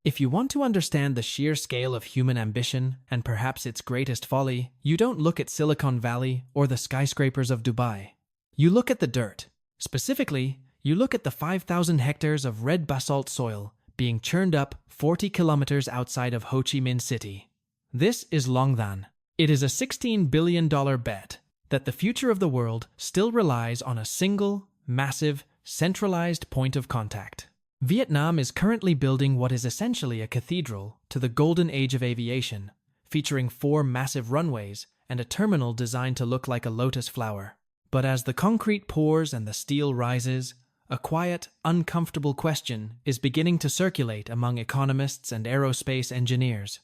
If you want to understand the sheer scale of human ambition and perhaps its greatest folly, you don't look at Silicon Valley or the skyscrapers of Dubai. You look at the dirt. Specifically, you look at the 5,000 hectares of red basalt soil being churned up 40 kilometers outside of Ho Chi Minh City. This is Long Thanh. It is a $16 billion bet that the future of the world still relies on a single, massive, centralized point of contact. Vietnam is currently building what is essentially a cathedral to the golden age of aviation, featuring 4 massive runways and a terminal designed to look like a lotus flower. But as the concrete pours and the steel rises, a quiet, uncomfortable question is beginning to circulate among economists and aerospace engineers.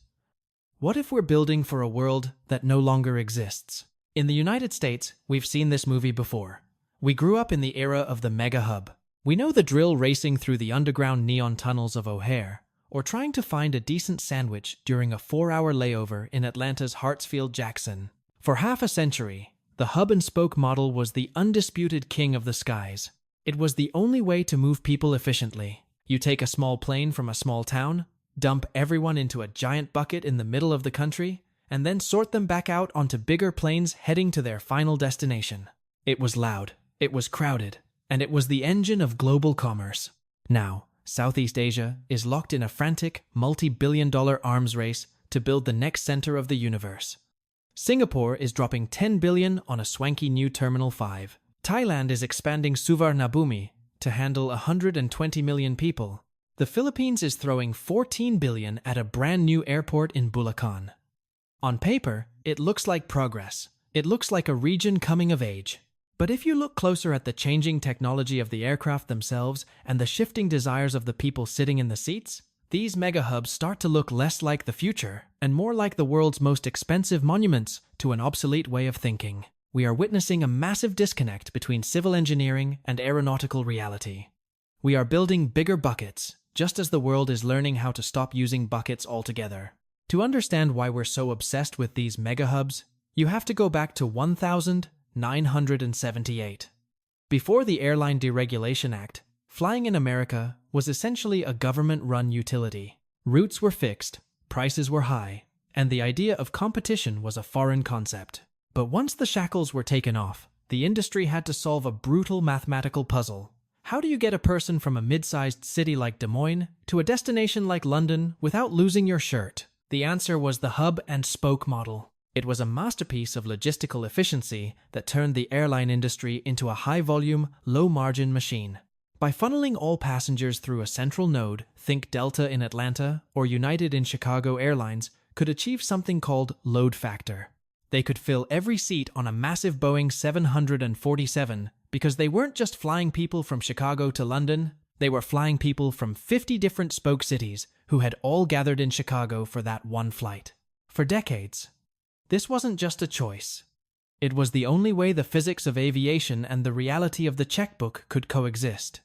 What if we're building for a world that no longer exists? In the United States, we've seen this movie before. We grew up in the era of the mega hub. We know the drill racing through the underground neon tunnels of O'Hare, or trying to find a decent sandwich during a 4-hour layover in Atlanta's Hartsfield-Jackson. For half a century, the hub-and-spoke model was the undisputed king of the skies. It was the only way to move people efficiently. You take a small plane from a small town, dump everyone into a giant bucket in the middle of the country, and then sort them back out onto bigger planes heading to their final destination. It was loud, it was crowded, and it was the engine of global commerce. Now, Southeast Asia is locked in a frantic, multi-billion-dollar arms race to build the next center of the universe. Singapore is dropping $10 billion on a swanky new Terminal 5. Thailand is expanding Suvarnabhumi to handle 120 million people. The Philippines is throwing $14 billion at a brand new airport in Bulacan. On paper, it looks like progress. It looks like a region coming of age. But if you look closer at the changing technology of the aircraft themselves and the shifting desires of the people sitting in the seats, these mega hubs start to look less like the future and more like the world's most expensive monuments to an obsolete way of thinking. We are witnessing a massive disconnect between civil engineering and aeronautical reality. We are building bigger buckets, just as the world is learning how to stop using buckets altogether. To understand why we're so obsessed with these mega hubs, you have to go back to 1978. Before the Airline Deregulation Act, flying in America was essentially a government-run utility. Routes were fixed, prices were high, and the idea of competition was a foreign concept. But once the shackles were taken off, the industry had to solve a brutal mathematical puzzle. How do you get a person from a mid-sized city like Des Moines to a destination like London without losing your shirt? The answer was the hub-and-spoke model. It was a masterpiece of logistical efficiency that turned the airline industry into a high-volume, low-margin machine. By funneling all passengers through a central node, think Delta in Atlanta or United in Chicago Airlines, could achieve something called load factor. They could fill every seat on a massive Boeing 747 because they weren't just flying people from Chicago to London, they were flying people from 50 different spoke cities who had all gathered in Chicago for that one flight. For decades, this wasn't just a choice. It was the only way the physics of aviation and the reality of the checkbook could coexist.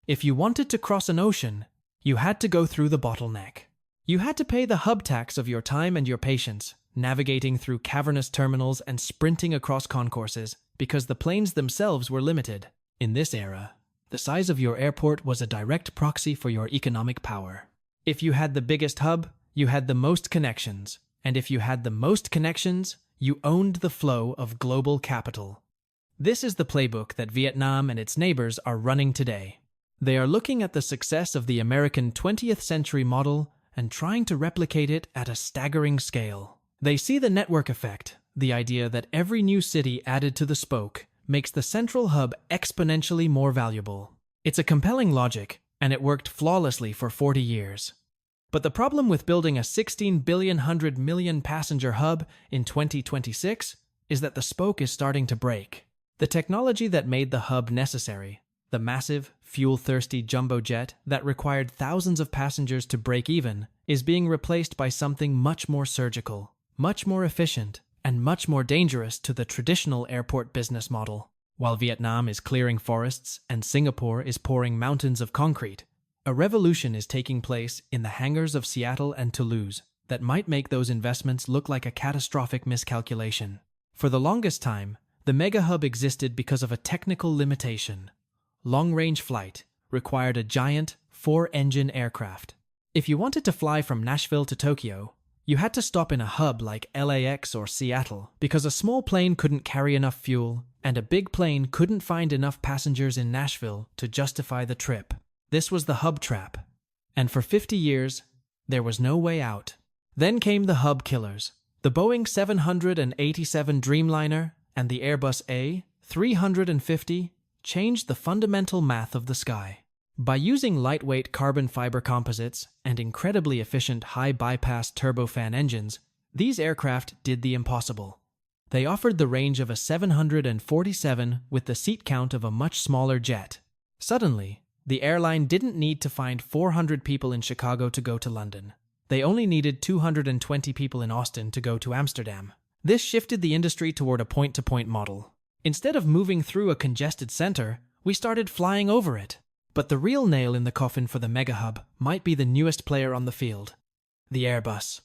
If you wanted to cross an ocean, you had to go through the bottleneck. You had to pay the hub tax of your time and your patience, navigating through cavernous terminals and sprinting across concourses because the planes themselves were limited. In this era, the size of your airport was a direct proxy for your economic power. If you had the biggest hub, you had the most connections. And if you had the most connections, you owned the flow of global capital. This is the playbook that Vietnam and its neighbors are running today. They are looking at the success of the American 20th century model and trying to replicate it at a staggering scale. They see the network effect, the idea that every new city added to the spoke makes the central hub exponentially more valuable. It's a compelling logic, and it worked flawlessly for 40 years. But the problem with building a 16 billion 100 million passenger hub in 2026 is that the spoke is starting to break. The technology that made the hub necessary, the massive, fuel-thirsty jumbo jet that required thousands of passengers to break even, is being replaced by something much more surgical, much more efficient, and much more dangerous to the traditional airport business model. While Vietnam is clearing forests and Singapore is pouring mountains of concrete, a revolution is taking place in the hangars of Seattle and Toulouse that might make those investments look like a catastrophic miscalculation. For the longest time, the mega hub existed because of a technical limitation. Long-range flight required a giant, 4-engine aircraft. If you wanted to fly from Nashville to Tokyo, you had to stop in a hub like LAX or Seattle because a small plane couldn't carry enough fuel and a big plane couldn't find enough passengers in Nashville to justify the trip. This was the hub trap. And for 50 years, there was no way out. Then came the hub killers. The Boeing 787 Dreamliner and the Airbus A350 changed the fundamental math of the sky. By using lightweight carbon fiber composites and incredibly efficient high-bypass turbofan engines, these aircraft did the impossible. They offered the range of a 747 with the seat count of a much smaller jet. Suddenly, the airline didn't need to find 400 people in Chicago to go to London. They only needed 220 people in Austin to go to Amsterdam. This shifted the industry toward a point-to-point model. Instead of moving through a congested center, we started flying over it. But the real nail in the coffin for the mega hub might be the newest player on the field, the Airbus,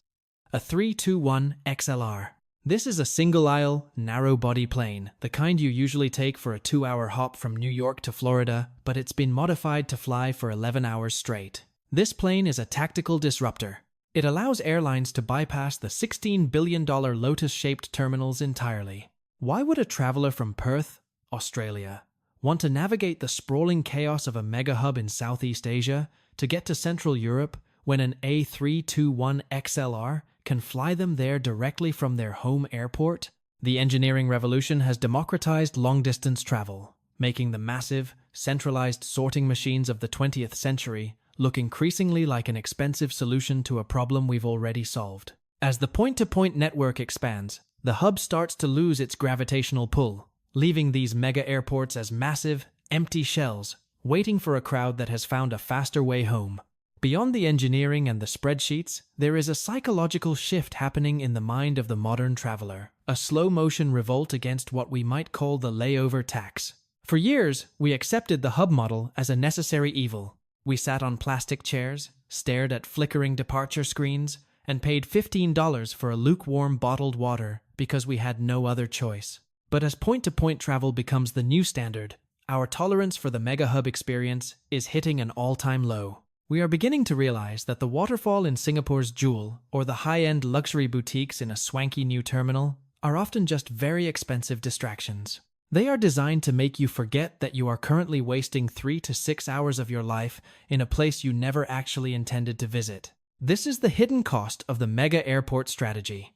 a 321XLR. This is a single-aisle, narrow-body plane, the kind you usually take for a 2-hour hop from New York to Florida, but it's been modified to fly for 11 hours straight. This plane is a tactical disruptor. It allows airlines to bypass the $16 billion lotus-shaped terminals entirely. Why would a traveler from Perth, Australia, want to navigate the sprawling chaos of a mega hub in Southeast Asia to get to Central Europe when an A321XLR can fly them there directly from their home airport? The engineering revolution has democratized long-distance travel, making the massive, centralized sorting machines of the 20th century look increasingly like an expensive solution to a problem we've already solved. As the point-to-point network expands, the hub starts to lose its gravitational pull, leaving these mega airports as massive, empty shells, waiting for a crowd that has found a faster way home. Beyond the engineering and the spreadsheets, there is a psychological shift happening in the mind of the modern traveler, a slow-motion revolt against what we might call the layover tax. For years, we accepted the hub model as a necessary evil. We sat on plastic chairs, stared at flickering departure screens, and paid $15 for a lukewarm bottled water because we had no other choice. But as point-to-point travel becomes the new standard, our tolerance for the mega hub experience is hitting an all-time low. We are beginning to realize that the waterfall in Singapore's Jewel or the high-end luxury boutiques in a swanky new terminal are often just very expensive distractions. They are designed to make you forget that you are currently wasting 3 to 6 hours of your life in a place you never actually intended to visit. This is the hidden cost of the mega airport strategy.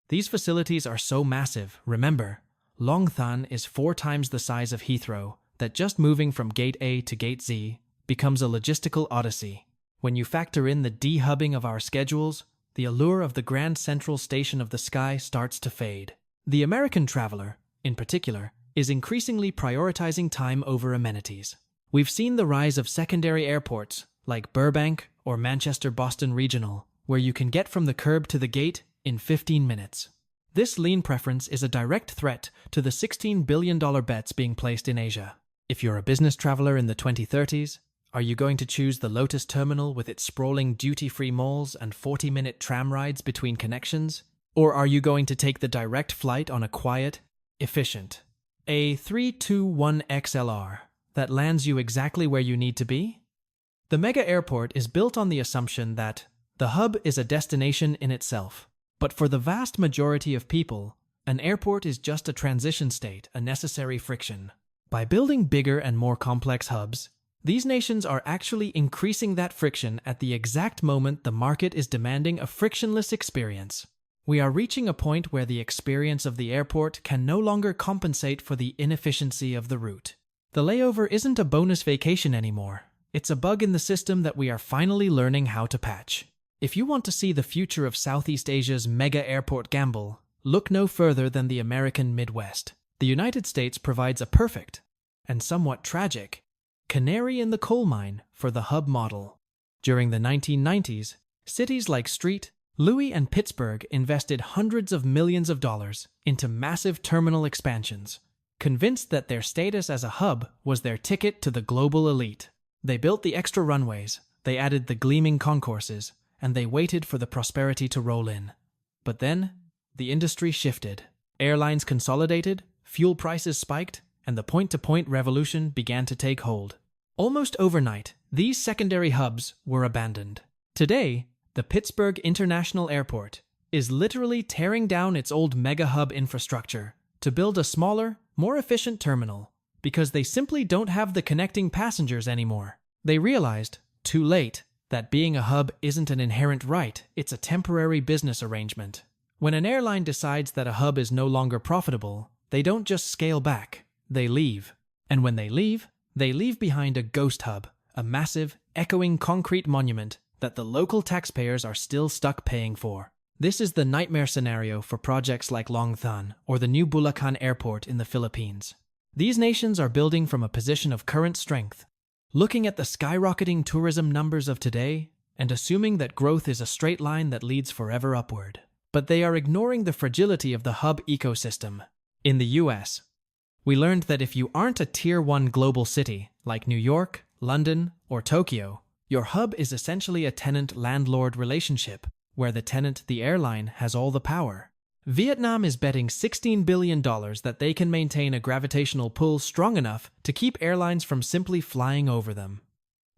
These facilities are so massive, remember, Long Thanh is 4 times the size of Heathrow, that just moving from Gate A to Gate Z becomes a logistical odyssey. When you factor in the de-hubbing of our schedules, the allure of the Grand Central Station of the sky starts to fade. The American traveler, in particular, is increasingly prioritizing time over amenities. We've seen the rise of secondary airports like Burbank or Manchester Boston Regional, where you can get from the curb to the gate in 15 minutes. This lean preference is a direct threat to the $16 billion bets being placed in Asia. If you're a business traveler in the 2030s, are you going to choose the Lotus Terminal with its sprawling duty-free malls and 40-minute tram rides between connections? Or are you going to take the direct flight on a quiet, efficient A321XLR that lands you exactly where you need to be? The mega airport is built on the assumption that the hub is a destination in itself. But for the vast majority of people, an airport is just a transition state, a necessary friction. By building bigger and more complex hubs, these nations are actually increasing that friction at the exact moment the market is demanding a frictionless experience. We are reaching a point where the experience of the airport can no longer compensate for the inefficiency of the route. The layover isn't a bonus vacation anymore. It's a bug in the system that we are finally learning how to patch. If you want to see the future of Southeast Asia's mega airport gamble, look no further than the American Midwest. The United States provides a perfect, and somewhat tragic, canary in the coal mine for the hub model. During the 1990s, cities like St. Louis and Pittsburgh invested hundreds of millions of dollars into massive terminal expansions, convinced that their status as a hub was their ticket to the global elite. They built the extra runways, they added the gleaming concourses, and they waited for the prosperity to roll in. But then, the industry shifted. Airlines consolidated, fuel prices spiked, and the point-to-point revolution began to take hold. Almost overnight, these secondary hubs were abandoned. Today, the Pittsburgh International Airport is literally tearing down its old mega-hub infrastructure to build a smaller, more efficient terminal because they simply don't have the connecting passengers anymore. They realized, too late, that being a hub isn't an inherent right, it's a temporary business arrangement. When an airline decides that a hub is no longer profitable, they don't just scale back, they leave. And when they leave behind a ghost hub, a massive, echoing concrete monument that the local taxpayers are still stuck paying for. This is the nightmare scenario for projects like Long Thanh or the new Bulacan Airport in the Philippines. These nations are building from a position of current strength, looking at the skyrocketing tourism numbers of today and assuming that growth is a straight line that leads forever upward. But they are ignoring the fragility of the hub ecosystem. In the US, we learned that if you aren't a Tier 1 global city like New York, London, or Tokyo, your hub is essentially a tenant-landlord relationship where the tenant, the airline, has all the power. Vietnam is betting $16 billion that they can maintain a gravitational pull strong enough to keep airlines from simply flying over them.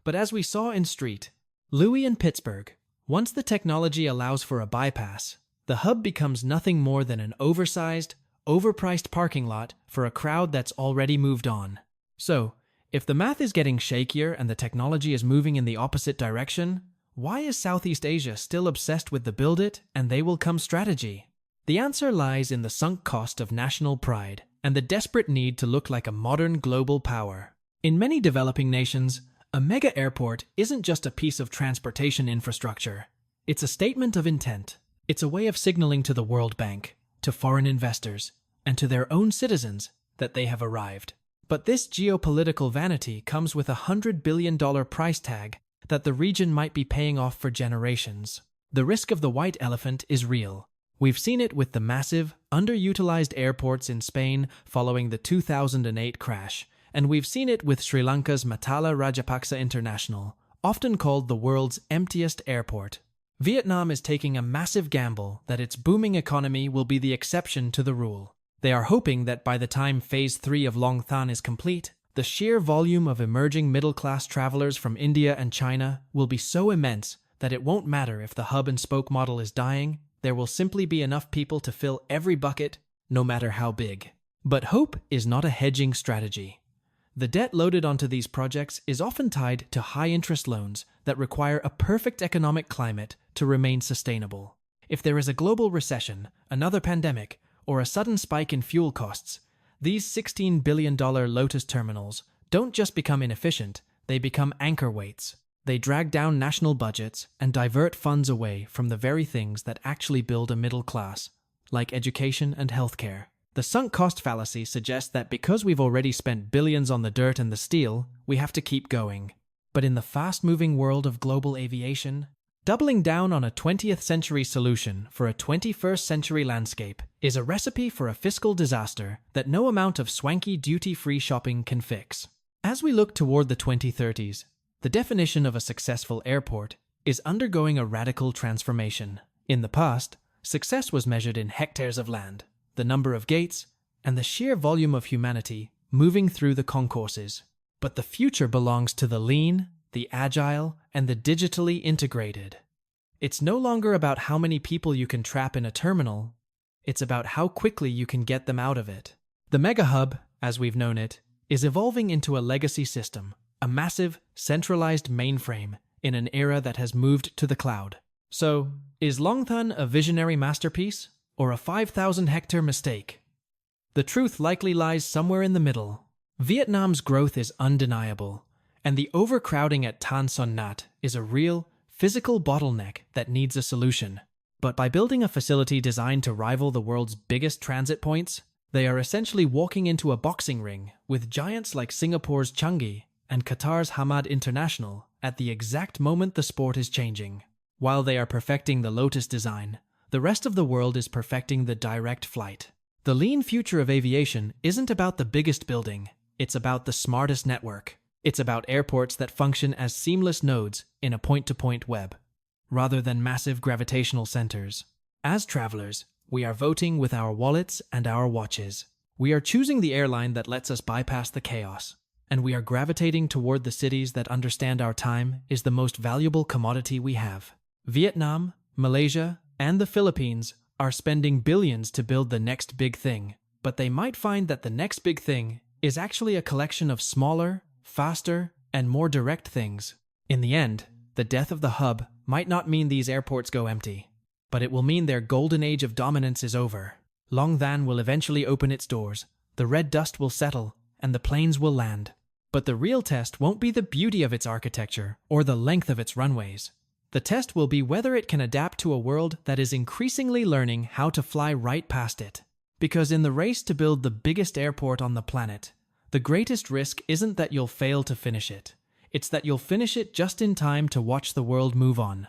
But as we saw in St. Louis and Pittsburgh, once the technology allows for a bypass, the hub becomes nothing more than an oversized, overpriced parking lot for a crowd that's already moved on. So, if the math is getting shakier and the technology is moving in the opposite direction, why is Southeast Asia still obsessed with the build it and they will come strategy? The answer lies in the sunk cost of national pride and the desperate need to look like a modern global power. In many developing nations, a mega airport isn't just a piece of transportation infrastructure. It's a statement of intent. It's a way of signaling to the World Bank, to foreign investors, and to their own citizens that they have arrived. But this geopolitical vanity comes with a $100 billion price tag that the region might be paying off for generations. The risk of the white elephant is real. We've seen it with the massive, underutilized airports in Spain following the 2008 crash, and we've seen it with Sri Lanka's Matala Rajapaksa International, often called the world's emptiest airport. Vietnam is taking a massive gamble that its booming economy will be the exception to the rule. They are hoping that by the time Phase 3 of Long Thanh is complete, the sheer volume of emerging middle-class travelers from India and China will be so immense that it won't matter if the hub-and-spoke model is dying. There will simply be enough people to fill every bucket, no matter how big. But hope is not a hedging strategy. The debt loaded onto these projects is often tied to high-interest loans that require a perfect economic climate to remain sustainable. If there is a global recession, another pandemic, or a sudden spike in fuel costs, these $16 billion Lotus terminals don't just become inefficient, they become anchor weights. They drag down national budgets and divert funds away from the very things that actually build a middle class, like education and healthcare. The sunk cost fallacy suggests that because we've already spent billions on the dirt and the steel, we have to keep going. But in the fast-moving world of global aviation, doubling down on a 20th century solution for a 21st century landscape is a recipe for a fiscal disaster that no amount of swanky duty-free shopping can fix. As we look toward the 2030s, the definition of a successful airport is undergoing a radical transformation. In the past, success was measured in hectares of land, the number of gates, and the sheer volume of humanity moving through the concourses. But the future belongs to the lean, the agile, and the digitally integrated. It's no longer about how many people you can trap in a terminal, it's about how quickly you can get them out of it. The mega hub, as we've known it, is evolving into a legacy system, a massive, centralized mainframe in an era that has moved to the cloud. So, is Long Thanh a visionary masterpiece or a 5,000-hectare mistake? The truth likely lies somewhere in the middle. Vietnam's growth is undeniable, and the overcrowding at Tan Son Nhat is a real, physical bottleneck that needs a solution. But by building a facility designed to rival the world's biggest transit points, they are essentially walking into a boxing ring with giants like Singapore's Changi and Qatar's Hamad International at the exact moment the sport is changing. While they are perfecting the Lotus design, the rest of the world is perfecting the direct flight. The lean future of aviation isn't about the biggest building, it's about the smartest network. It's about airports that function as seamless nodes in a point-to-point web, rather than massive gravitational centers. As travelers, we are voting with our wallets and our watches. We are choosing the airline that lets us bypass the chaos. and we are gravitating toward the cities that understand our time is the most valuable commodity we have. Vietnam, Malaysia, and the Philippines are spending billions to build the next big thing, but they might find that the next big thing is actually a collection of smaller, faster, and more direct things. In the end, the death of the hub might not mean these airports go empty, but it will mean their golden age of dominance is over. Long Thanh will eventually open its doors, the red dust will settle, and the planes will land. But the real test won't be the beauty of its architecture or the length of its runways. The test will be whether it can adapt to a world that is increasingly learning how to fly right past it. Because in the race to build the biggest airport on the planet, the greatest risk isn't that you'll fail to finish it. It's that you'll finish it just in time to watch the world move on.